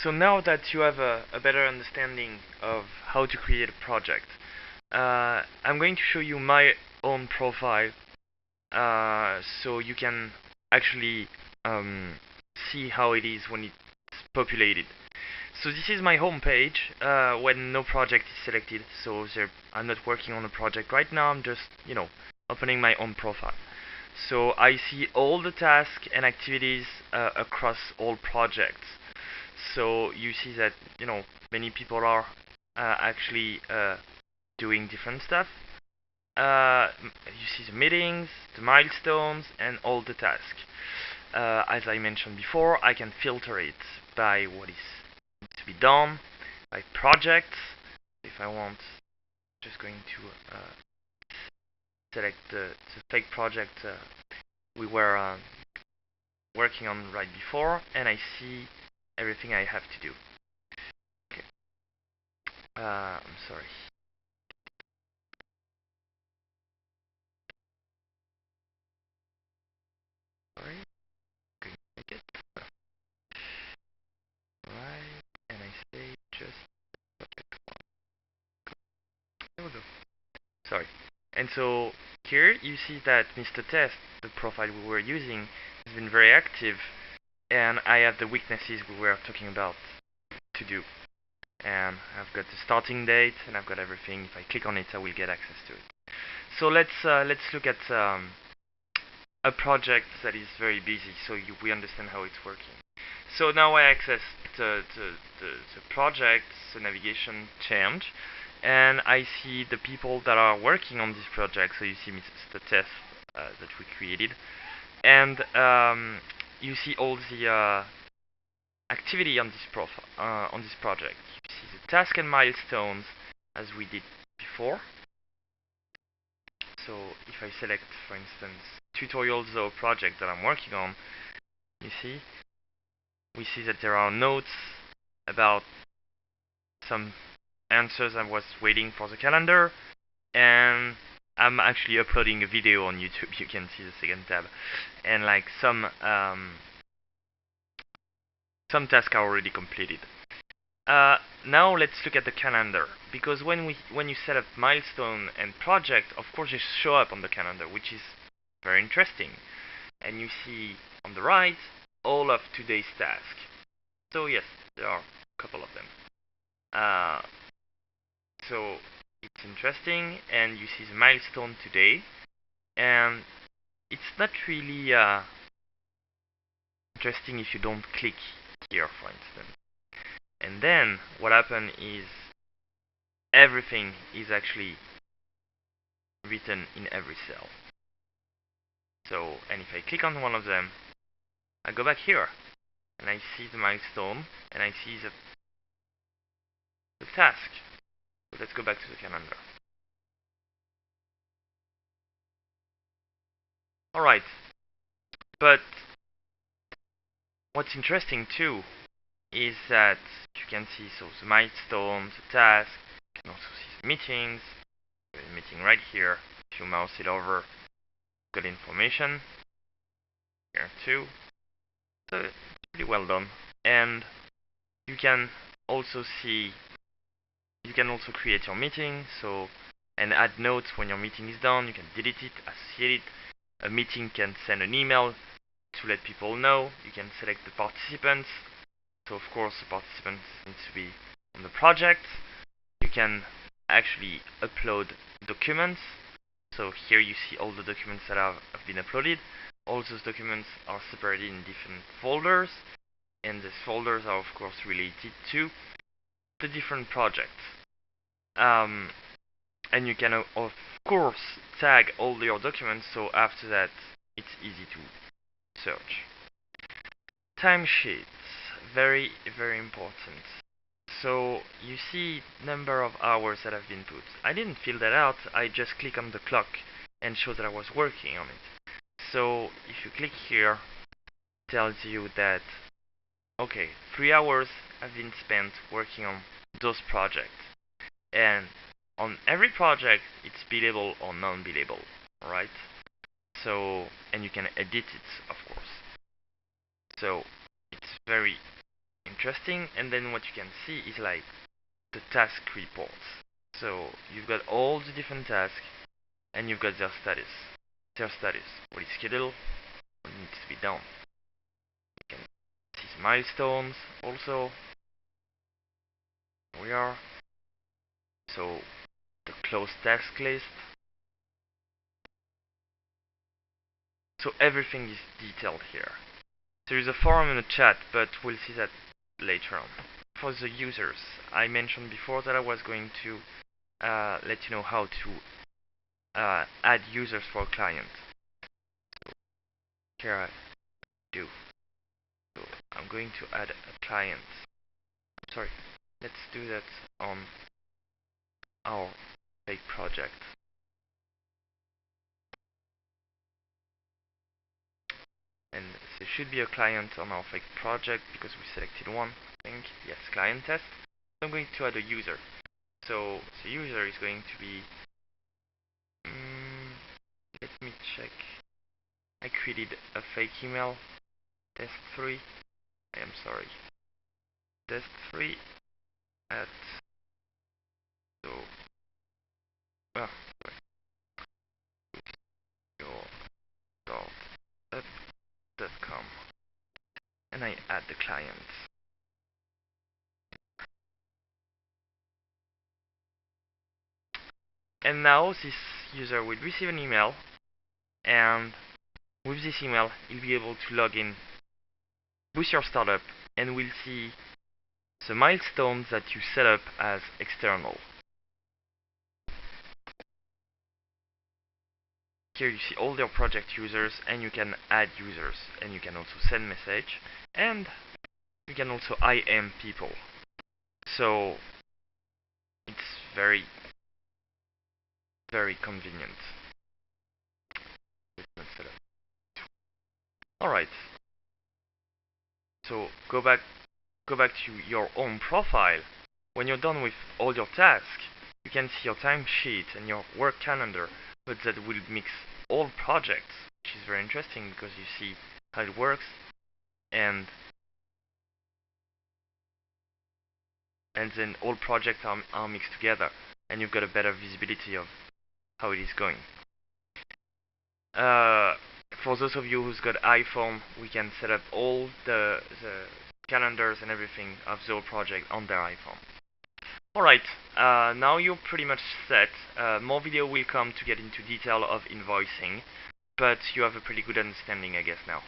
So now that you have a better understanding of how to create a project, I'm going to show you my own profile so you can actually see how it is when it's populated. So this is my home page when no project is selected. So I'm not working on a project right now. I'm just, opening my own profile. So I see all the tasks and activities across all projects. So you see that, many people are actually doing different stuff. You see the meetings, the milestones, and all the tasks. As I mentioned before, I can filter it by what is needs to be done, by projects. If I want, just going to select the fake project we were working on right before, and I see everything I have to do. Okay. I'm sorry. Sorry. Couldn't make it. Right. And I say just project one. There we go. Sorry. And so here you see that Mr. Test, the profile we were using, has been very active, and I have the weaknesses we were talking about to do. And I've got the starting date, and I've got everything. If I click on it, I will get access to it. So let's look at a project that is very busy, so we understand how it's working. So now I access the project, the navigation change, and I see the people that are working on this project. So you see the test that we created, and you see all the activity on this on this project. You see the task and milestones as we did before. So if I select, for instance, tutorials or project that I'm working on, you see, we see that there are notes about some answers. I was waiting for the calendar, and I'm actually uploading a video on YouTube. You can see the second tab, and like some tasks are already completed. Now let's look at the calendar, because when you set up milestone and project, of course you show up on the calendar, which is very interesting. And you see on the right all of today's tasks. So yes, there are a couple of them. So it's interesting, and you see the milestone today, and it's not really interesting if you don't click here, for instance. And then what happened is everything is actually written in every cell. So, and if I click on one of them, I go back here, and I see the milestone, and I see the task. So let's go back to the calendar. Alright, but what's interesting too is that you can see the milestones, the task, you can also see the meetings. There's a meeting right here. If you mouse it over, got information here too. So it's pretty well done. And you can also see, you can also create your meeting, and add notes when your meeting is done. You can delete it, associate it. A meeting can send an email to let people know. You can select the participants. So of course the participants need to be on the project. You can actually upload documents. So here you see all the documents that have been uploaded. All those documents are separated in different folders, and these folders are of course related to the different projects. And you can of course tag all your documents, so after that it's easy to search. Timesheets, very important. So you see number of hours that have been put. I didn't fill that out, I just click on the clock and show that I was working on it. So if you click here, it tells you that, okay, 3 hours have been spent working on those projects. And on every project, it's billable or non-billable, alright? So, and you can edit it, of course. So, it's very interesting. And then what you can see is like the task reports. So you've got all the different tasks, and you've got their status. What is scheduled, what needs to be done. You can see the milestones also. Here we are. So the closed task list. So everything is detailed here. There is a forum and a chat, but we'll see that later on. For the users, I mentioned before that I was going to let you know how to add users for a client. So here I do. So I'm going to add a client. Sorry, let's do that on our fake project. And there should be a client on our fake project because we selected one. I think yes, client test. So I'm going to add a user. So the user is going to be. Let me check. I created a fake email. Test3. I am sorry. Test3 at. So. Well, your.up.com. And I add the client. And now this user will receive an email, and with this email he'll be able to log in with your startup, and we'll see the milestones that you set up as external. Here you see all your project users, and you can add users, and you can also send message, and you can also IM people. So it's very convenient. Alright. So go back to your own profile. When you're done with all your tasks, you can see your timesheet and your work calendar, but that will mix all projects, which is very interesting because you see how it works, and then all projects are mixed together, and you've got a better visibility of how it is going. For those of you who's got iPhone, we can set up all the calendars and everything of the project on their iPhone. Alright, now you're pretty much set. More video will come to get into detail of invoicing, but you have a pretty good understanding, I guess, now.